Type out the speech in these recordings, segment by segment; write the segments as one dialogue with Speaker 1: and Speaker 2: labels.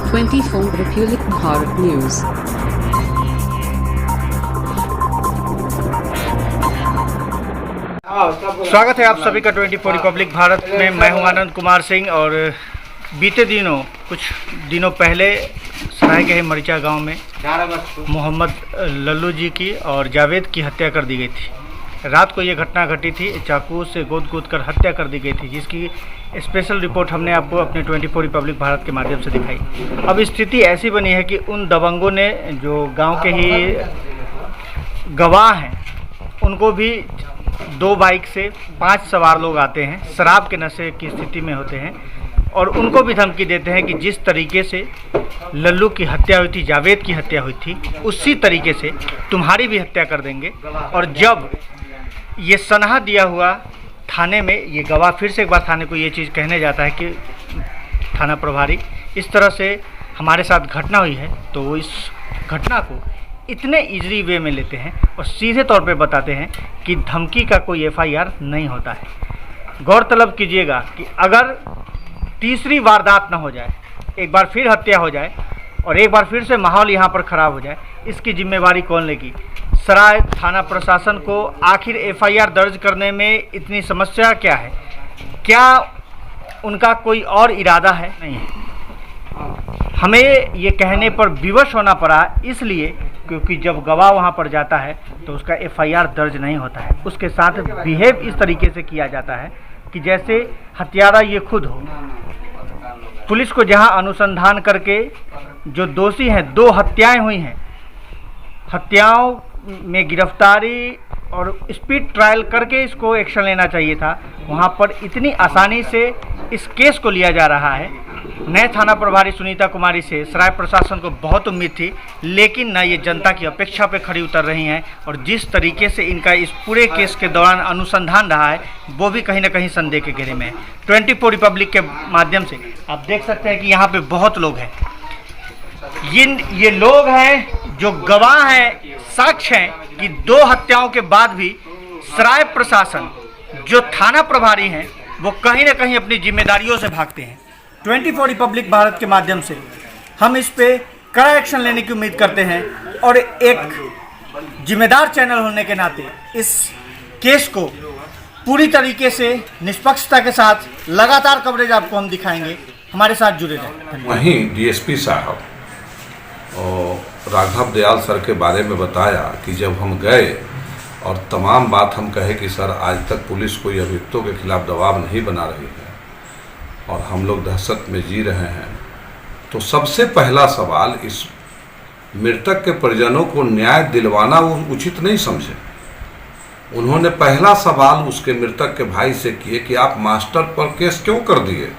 Speaker 1: 24 Republic Bharat News।
Speaker 2: स्वागत है आप सभी का 24 रिपब्लिक भारत में। मैं हूं आनंद कुमार सिंह और बीते दिनों कुछ दिनों पहले सरायकेला मरीचा गांव में मोहम्मद लल्लू जी की और जावेद की हत्या कर दी गई थी। रात को ये घटना घटी थी, चाकू से गोद कर हत्या कर दी गई थी, जिसकी स्पेशल रिपोर्ट हमने आपको अपने 24 रिपब्लिक भारत के माध्यम से दिखाई। अब स्थिति ऐसी बनी है कि उन दबंगों ने, जो गांव के ही गवाह हैं, उनको भी 2 बाइक से 5 सवार लोग आते हैं, शराब के नशे की स्थिति में होते हैं और उनको भी धमकी देते हैं कि जिस तरीके से लल्लू की हत्या हुई थी, जावेद की हत्या हुई थी, उसी तरीके से तुम्हारी भी हत्या कर देंगे। और जब ये सनहा दिया हुआ थाने में, ये गवाह फिर से एक बार थाने को ये चीज़ कहने जाता है कि थाना प्रभारी, इस तरह से हमारे साथ घटना हुई है, तो वो इस घटना को इतने इजली वे में लेते हैं और सीधे तौर पे बताते हैं कि धमकी का कोई FIR नहीं होता है। गौरतलब कीजिएगा कि अगर तीसरी वारदात न हो जाए, एक बार फिर हत्या हो जाए और एक बार फिर से माहौल यहाँ पर ख़राब हो जाए, इसकी जिम्मेवारी कौन लेगी? सराय थाना प्रशासन को आखिर FIR दर्ज करने में इतनी समस्या क्या है? क्या उनका कोई और इरादा है? नहीं है। हमें ये कहने पर विवश होना पड़ा, इसलिए क्योंकि जब गवाह वहाँ पर जाता है तो उसका FIR दर्ज नहीं होता है। उसके साथ बिहेव इस तरीके से किया जाता है कि जैसे हत्यारा ये खुद हो। पुलिस को जहाँ अनुसंधान करके जो दोषी हैं, 2 हत्याएं हुई हैं, हत्याओं में गिरफ्तारी और स्पीड ट्रायल करके इसको एक्शन लेना चाहिए था, वहाँ पर इतनी आसानी से इस केस को लिया जा रहा है। नए थाना प्रभारी सुनीता कुमारी से सराय प्रशासन को बहुत उम्मीद थी, लेकिन न ये जनता की अपेक्षा पे खड़ी उतर रही हैं और जिस तरीके से इनका इस पूरे केस के दौरान अनुसंधान रहा है, वो भी कहीं ना कहीं संदेह के घेरे में है। 24 रिपब्लिक के माध्यम से आप देख सकते हैं कि यहाँ पे बहुत लोग हैं। ये लोग हैं जो गवाह हैं, साक्ष्य हैं कि 2 हत्याओं के बाद भी सराय प्रशासन, जो थाना प्रभारी हैं, वो कहीं ना कहीं अपनी जिम्मेदारियों से भागते हैं। 24 रिपब्लिक भारत के माध्यम से हम इस पे कड़ा एक्शन लेने की उम्मीद करते हैं और एक जिम्मेदार चैनल होने के नाते इस केस को पूरी तरीके से निष्पक्षता के साथ लगातार कवरेज आपको हम दिखाएंगे। हमारे साथ जुड़े रहें।
Speaker 3: वहीं DSP साहब और राघव दयाल सर के बारे में बताया कि जब हम गए और तमाम बात हम कहे कि सर आज तक पुलिस कोई अभियुक्तों के खिलाफ दबाव नहीं बना रही है और हम लोग दहशत में जी रहे हैं, तो सबसे पहला सवाल, इस मृतक के परिजनों को न्याय दिलवाना वो उचित नहीं समझे। उन्होंने पहला सवाल उसके मृतक के भाई से किए कि आप मास्टर पर केस क्यों कर दिए।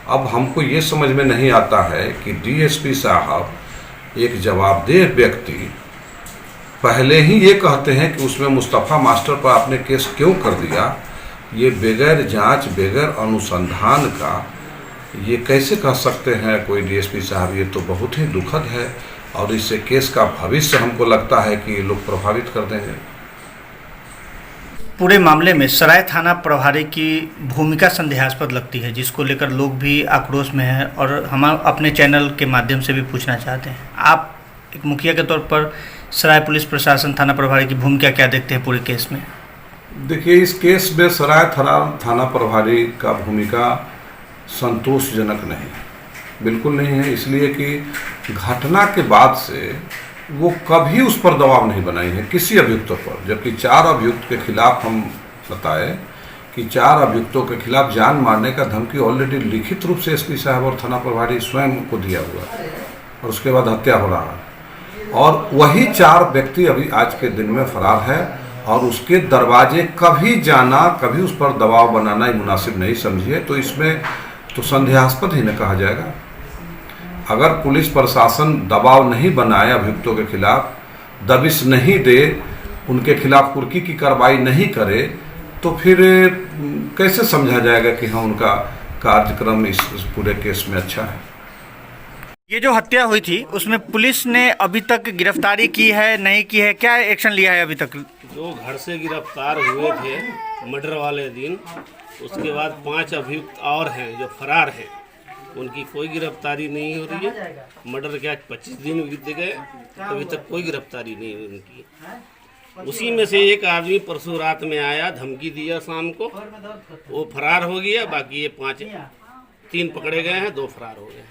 Speaker 3: अब हमको ये समझ में नहीं आता है कि DSP साहब, एक जवाबदेह व्यक्ति, पहले ही ये कहते हैं कि उसमें मुस्तफ़ा मास्टर पर आपने केस क्यों कर दिया। ये बगैर जांच, बगैर अनुसंधान का ये कैसे कह सकते हैं कोई DSP साहब? ये तो बहुत ही दुखद है और इससे केस का भविष्य हमको लगता है कि ये लोग प्रभावित कर देंगे।
Speaker 2: पूरे मामले में सराय थाना प्रभारी की भूमिका संदेहास्पद लगती है, जिसको लेकर लोग भी आक्रोश में हैं और हम अपने चैनल के माध्यम से भी पूछना चाहते हैं, आप एक मुखिया के तौर पर सराय पुलिस प्रशासन थाना प्रभारी की भूमिका क्या देखते हैं पूरे केस में?
Speaker 3: देखिए, इस केस में सराय थाना प्रभारी का भूमिका संतोषजनक नहीं, बिल्कुल नहीं है। इसलिए कि घटना के बाद से वो कभी उस पर दबाव नहीं बनाई है किसी अभियुक्तों पर, जबकि 4 अभियुक्त के खिलाफ हम बताए कि 4 अभियुक्तों के खिलाफ जान मारने का धमकी ऑलरेडी लिखित रूप से SP साहब और थाना प्रभारी स्वयं को दिया हुआ है और उसके बाद हत्या हो रहा है और वही 4 व्यक्ति अभी आज के दिन में फरार है और उसके दरवाजे कभी जाना, कभी उस पर दबाव बनाना ही मुनासिब नहीं समझिए। तो इसमें तो संदेहास्पद ही न कहा जाएगा। अगर पुलिस प्रशासन दबाव नहीं बनाए, अभियुक्तों के खिलाफ दबिश नहीं दे, उनके खिलाफ कुर्की की कार्रवाई नहीं करे, तो फिर कैसे समझा जाएगा कि हाँ, उनका कार्यक्रम इस पूरे केस में अच्छा है।
Speaker 2: ये जो हत्या हुई थी उसमें पुलिस ने अभी तक गिरफ्तारी की है, नहीं की है, क्या एक्शन लिया है अभी तक?
Speaker 4: जो घर से गिरफ्तार हुए थे मर्डर वाले दिन, उसके बाद 5 अभियुक्त और हैं जो फरार हैं। उनकी कोई गिरफ्तारी नहीं हो रही है। मर्डर के आज 25 दिन बीत गए, अभी तक कोई गिरफ्तारी नहीं हुई उनकी। उसी में से एक आदमी परसों रात में आया, धमकी दिया शाम को, वो फरार हो गया। बाकी ये 3 पकड़े गए हैं, 2 फरार हो गए।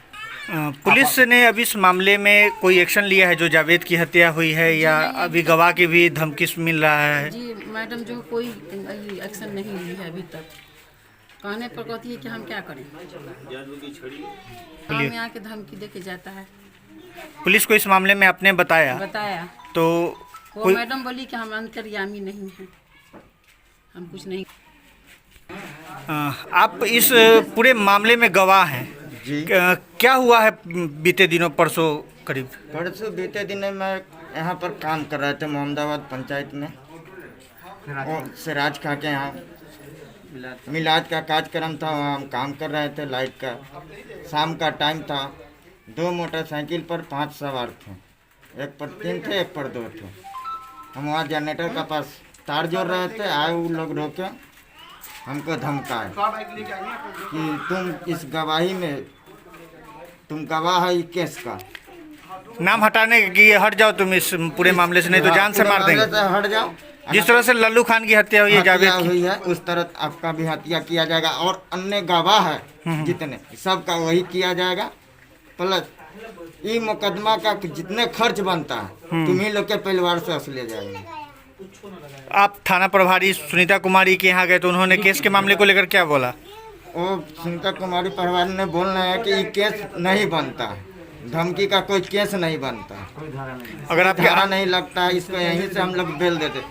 Speaker 2: पुलिस ने अभी इस मामले में कोई एक्शन लिया है? जो जावेद की हत्या हुई है, या अभी गवाह की भी धमकी मिल रहा है?
Speaker 5: जी मैडम, जो कोई एक्शन नहीं ली है अभी तक। कहने पर कहती है कि हम क्या करें, हम यहाँ के धमकी दे के जाता है।
Speaker 2: पुलिस को इस मामले में आपने बताया तो
Speaker 5: वो मैडम बोली कि हम अंतर्यामी नहीं हैं, हम कुछ नहीं।
Speaker 2: आप इस पूरे मामले में गवाह हैं
Speaker 6: जी।
Speaker 2: क्या हुआ है बीते दिनों, परसों करीब?
Speaker 6: परसों बीते दिन मैं यहाँ पर काम कर रहे थे मोहम्मदाबाद पंचायत में, और सिराज खा के यहाँ मिलाद का कार्यक्रम था, वहाँ हम काम कर रहे थे लाइट का। शाम का टाइम था, 2 मोटरसाइकिल पर 5 सवार थे, एक पर 3 थे, एक पर 2 थे। हम वहाँ जनरेटर का पास तार जोड़ रहे थे, आए वो लोग रोके, हमको धमकाए कि तुम इस गवाही में तुम गवाह है केस का।
Speaker 2: नाम हटाने की, हट जाओ तुम इस पूरे मामले से, नहीं तो जान से मार देंगे।
Speaker 6: हट जाओ।
Speaker 2: जिस तरह से लल्लू खान की हत्या हुई है, जावेद की
Speaker 6: हुई है, उस तरह आपका भी हत्या किया जाएगा, और अन्य गवाह है जितने सबका वही किया जाएगा। प्लस ये मुकदमा का जितने खर्च बनता है तुम्ही लोग के परिवार से असले जाएंगे।
Speaker 2: आप थाना प्रभारी सुनीता कुमारी के यहाँ गए तो उन्होंने केस के मामले को लेकर क्या बोला?
Speaker 6: वो सुनीता कुमारी प्रभारी ने बोलना है कि ये केस नहीं बनता है, धमकी का कोई केस नहीं बनता,
Speaker 2: अगर आपके
Speaker 6: धारा नहीं लगता है, इसको यहीं से हम लोग बेल देते।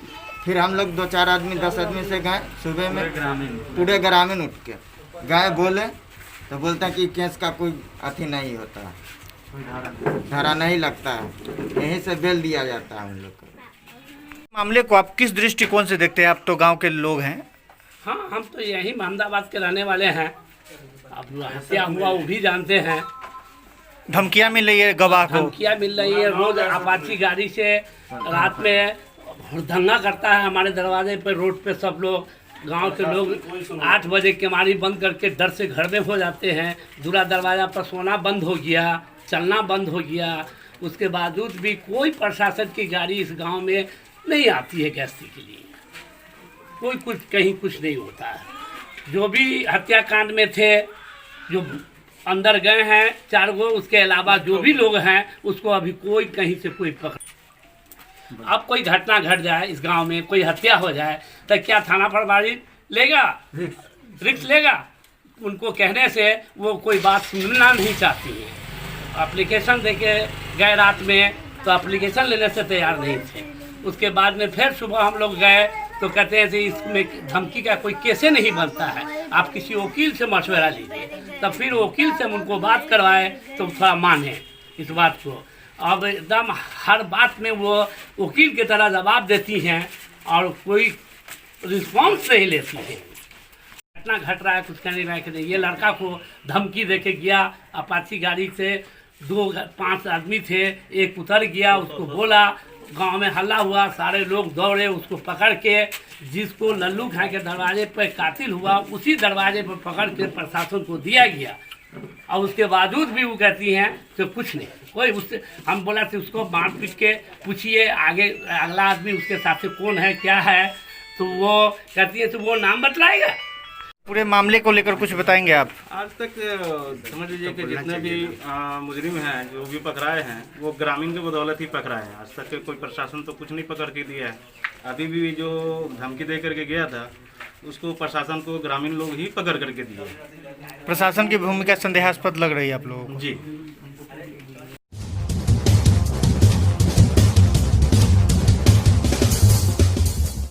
Speaker 6: फिर हम लोग 2-4 आदमी 10 आदमी से गए, सुबह में पूरे ग्रामीण उठ के गए, बोले तो बोलता है कि केस का कोई अथी नहीं होता है, धारा नहीं लगता है, यहीं से बेल दिया जाता है हम लोग को।
Speaker 2: मामले को आप किस दृष्टिकोण से देखते हैं? आप तो गांव के लोग हैं।
Speaker 7: हाँ, हम तो यही मोहम्मदाबाद के रहने वाले हैं। अब हत्या हुआ वो भी जानते हैं।
Speaker 2: धमकियां मिल रही है गवाह को,
Speaker 7: धमकियां मिल रही है, रोज अपाची गाड़ी से रात में दंगा करता है हमारे दरवाजे पे, रोड पे सब लोग, गांव के लोग 8 बजे केमारी बंद करके डर से घर में हो जाते हैं। दूरा दरवाजा पर सोना बंद हो गया, चलना बंद हो गया। उसके बावजूद भी कोई प्रशासन की गाड़ी इस गांव में नहीं आती है गश्ती के लिए, कोई कुछ कहीं कुछ नहीं होता है। जो भी हत्याकांड में थे, जो अंदर गए हैं 4 गो, उसके अलावा जो भी लोग हैं उसको अभी कोई कहीं से कोई पकड़। अब कोई घटना घट जाए इस गांव में, कोई हत्या हो जाए, तो क्या थाना प्रभारी लेगा, रिस्क लेगा? उनको कहने से वो कोई बात सुनना नहीं चाहती है। एप्लीकेशन देके गए रात में, तो एप्लीकेशन लेने से तैयार नहीं थे। उसके बाद में फिर सुबह हम लोग गए तो कहते हैं कि इसमें धमकी का कोई केसे नहीं बनता है, आप किसी वकील से मशवरा लीजिए। तब फिर वकील से हम उनको बात करवाए तो थोड़ा माने इस बात को। अब एकदम हर बात में वो वकील की तरह जवाब देती हैं और कोई रिस्पॉन्स नहीं लेती है। घटना घट रहा है, कुछ कहने लायक नहीं। ये लड़का को धमकी देके गया, अपाची गाड़ी से 2-5 आदमी थे, एक उतर गया, उसको बोला, गांव में हल्ला हुआ, सारे लोग दौड़े, उसको पकड़ के, जिसको लल्लू खान के दरवाजे पर कातिल हुआ उसी दरवाजे पर पकड़ के प्रशासन को दिया गया। और उसके बावजूद भी वो कहती हैं कि कुछ नहीं, कोई उससे, हम बोला कि उसको मार पीट के पूछिए आगे अगला आदमी उसके साथ से कौन है क्या है, तो वो कहती है तो वो नाम बतलाएगा।
Speaker 2: पूरे मामले को लेकर कुछ बताएंगे आप?
Speaker 8: आज तक समझ लीजिए कि जितने भी मुजरिम हैं, जो भी पकड़ाए हैं, वो ग्रामीण की बदौलत ही पकड़ाए हैं। आज तक कोई प्रशासन तो कुछ नहीं पकड़ के दिया है। अभी भी जो धमकी दे करके गया था, उसको प्रशासन को ग्रामीण लोग ही पकड़ करके दिए।
Speaker 2: प्रशासन की भूमिका संदेहास्पद लग रही है आप लोगों को?
Speaker 8: जी।